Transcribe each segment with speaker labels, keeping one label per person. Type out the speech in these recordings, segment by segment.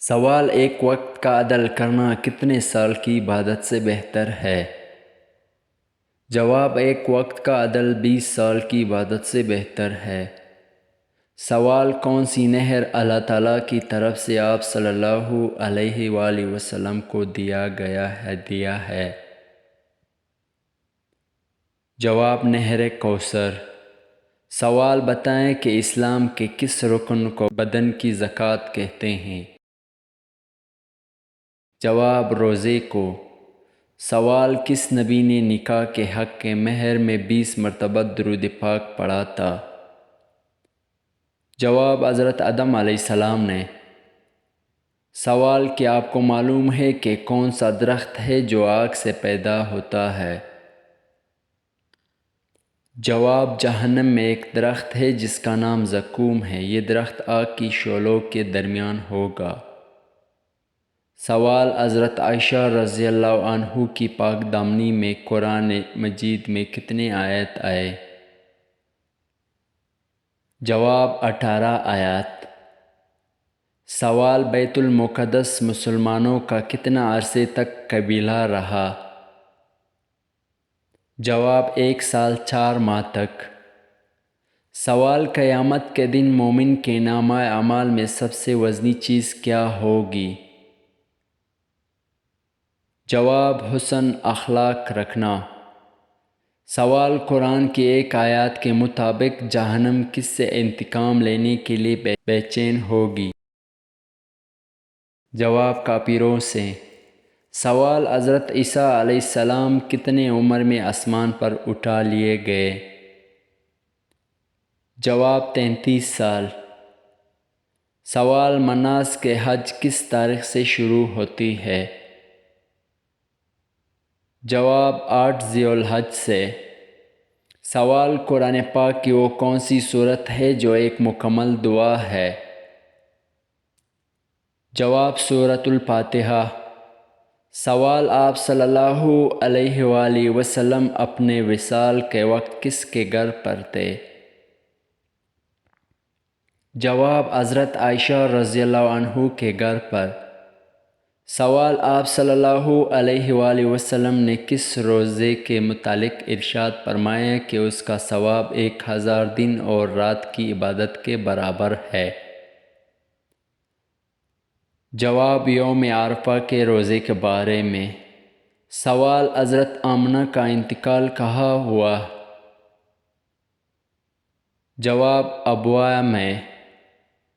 Speaker 1: سوال: ایک وقت کا عدل کرنا کتنے سال کی عبادت سے بہتر ہے؟ جواب: ایک وقت کا عدل 20 سال کی عبادت سے بہتر ہے۔ سوال: کون سی نہر اللہ تعالیٰ کی طرف سے آپ صلی اللہ علیہ وآلہ وسلم کو دیا گیا ہدیہ ہے؟ جواب: نہر کوثر۔ سوال: بتائیں کہ اسلام کے کس رکن کو بدن کی زکوٰۃ کہتے ہیں؟ جواب: روزے کو۔ سوال: کس نبی نے نکاح کے حق کے مہر میں 20 مرتبہ درود پاک پڑھا تھا؟ جواب: حضرت آدم علیہ السلام نے۔ سوال: کیا آپ کو معلوم ہے کہ کون سا درخت ہے جو آگ سے پیدا ہوتا ہے؟ جواب: جہنم میں ایک درخت ہے جس کا نام زقوم ہے، یہ درخت آگ کی شعلوں کے درمیان ہوگا۔ سوال: حضرت عائشہ رضی اللہ عنہ کی پاک دامنی میں قرآن مجید میں کتنے آیات آئے؟ جواب: 18 آیات۔ سوال: بیت المقدس مسلمانوں کا کتنا عرصے تک قبلہ رہا؟ جواب: 1 سال 4 ماہ تک۔ سوال: قیامت کے دن مومن کے نامہ اعمال میں سب سے وزنی چیز کیا ہوگی؟ جواب: حسن اخلاق رکھنا۔ سوال: قرآن کی ایک آیات کے مطابق جہنم کس سے انتقام لینے کے لیے بے چین ہوگی؟ جواب: کافروں سے۔ سوال: حضرت عیسیٰ علیہ السلام کتنے عمر میں آسمان پر اٹھا لیے گئے؟ جواب: 33 سال۔ سوال: مناسک حج کس تاریخ سے شروع ہوتی ہے؟ جواب: 8 ذی الحج سے۔ سوال: قرآن پاک کی وہ کون سی سورت ہے جو ایک مکمل دعا ہے؟ جواب: سورۃ الفاتحہ۔ سوال: آپ صلی اللہ علیہ وآلہ وسلم اپنے وصال کے وقت کس کے گھر پر تھے؟ جواب: حضرت عائشہ رضی اللہ عنہ کے گھر پر۔ سوال: آپ صلی اللہ علیہ وآلہ وسلم نے کس روزے کے متعلق ارشاد فرمایا کہ اس کا ثواب 1000 دن اور رات کی عبادت کے برابر ہے؟ جواب: یوم عرفہ کے روزے کے بارے میں۔ سوال: حضرت آمنہ کا انتقال کہاں ہوا؟ جواب: ابواء میں۔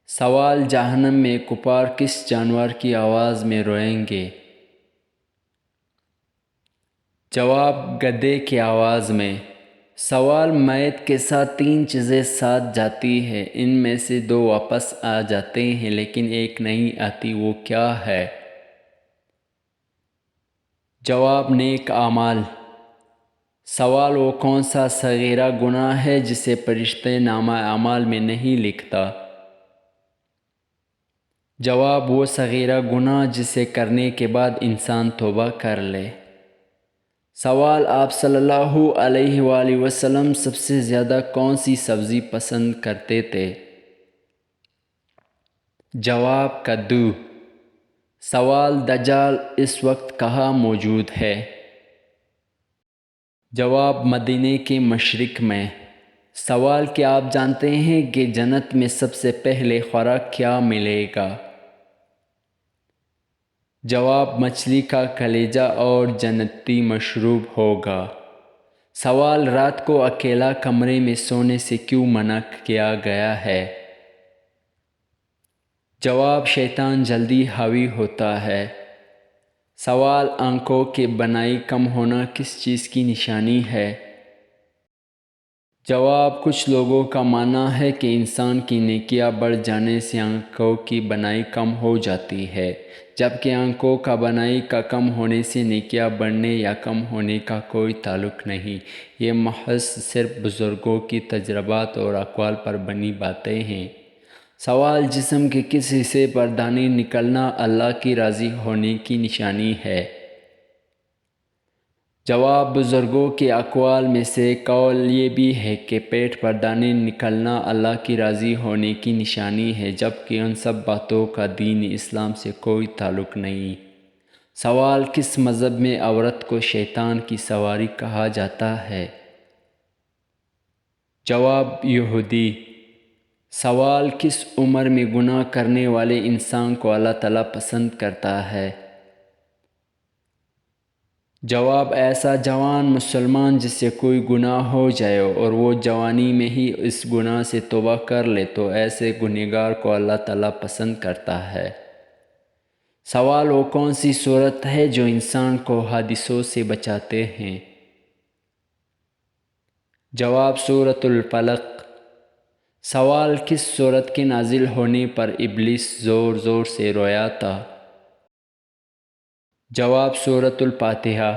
Speaker 1: سوال: جہنم میں کفار کس جانور کی آواز میں روئیں گے؟ جواب: گدھے کی آواز میں۔ سوال: میت کے ساتھ 3 چیزیں ساتھ جاتی ہیں، ان میں سے 2 واپس آ جاتے ہیں لیکن ایک نہیں آتی، وہ کیا ہے؟ جواب: نیک اعمال۔ سوال: وہ کون سا صغیرہ گناہ ہے جسے فرشتے نامہ اعمال میں نہیں لکھتا؟ جواب: وہ صغیرہ گناہ جسے کرنے کے بعد انسان توبہ کر لے۔ سوال: آپ صلی اللہ علیہ وآلہ وسلم سب سے زیادہ کون سی سبزی پسند کرتے تھے؟ جواب: کدو۔ سوال: دجال اس وقت کہاں موجود ہے؟ جواب: مدینے کے مشرق میں۔ سوال: کیا آپ جانتے ہیں کہ جنت میں سب سے پہلے خوراک کیا ملے گا؟ جواب: مچھلی کا کلیجہ اور جنتی مشروب ہوگا۔ سوال: رات کو اکیلا کمرے میں سونے سے کیوں منع کیا گیا ہے؟ جواب: شیطان جلدی حاوی ہوتا ہے۔ سوال: آنکھوں کی بینائی کم ہونا کس چیز کی نشانی ہے؟ جواب: کچھ لوگوں کا ماننا ہے کہ انسان کی نیکیاں بڑھ جانے سے آنکھوں کی بینائی کم ہو جاتی ہے، جبکہ آنکھوں کا بینائی کا کم ہونے سے نیکیاں بڑھنے یا کم ہونے کا کوئی تعلق نہیں۔ یہ محض صرف بزرگوں کی تجربات اور اقوال پر بنی باتیں ہیں۔ سوال: جسم کے کس حصے پر دانے نکلنا اللہ کی راضی ہونے کی نشانی ہے؟ جواب: بزرگوں کے اقوال میں سے قول یہ بھی ہے کہ پیٹ پر دانے نکلنا اللہ کی راضی ہونے کی نشانی ہے، جبکہ ان سب باتوں کا دین اسلام سے کوئی تعلق نہیں۔ سوال: کس مذہب میں عورت کو شیطان کی سواری کہا جاتا ہے؟ جواب: یہودی۔ سوال: کس عمر میں گناہ کرنے والے انسان کو اللہ تعالیٰ پسند کرتا ہے؟ جواب: ایسا جوان مسلمان جس سے کوئی گناہ ہو جائے اور وہ جوانی میں ہی اس گناہ سے توبہ کر لے تو ایسے گنہگار کو اللہ تعالیٰ پسند کرتا ہے۔ سوال: وہ کون سی صورت ہے جو انسان کو حادثوں سے بچاتے ہیں؟ جواب: سورۃ الفلق۔ سوال: کس سورت کے نازل ہونے پر ابلیس زور زور سے رویا تھا؟ جواب: سورۃ الفاتحہ۔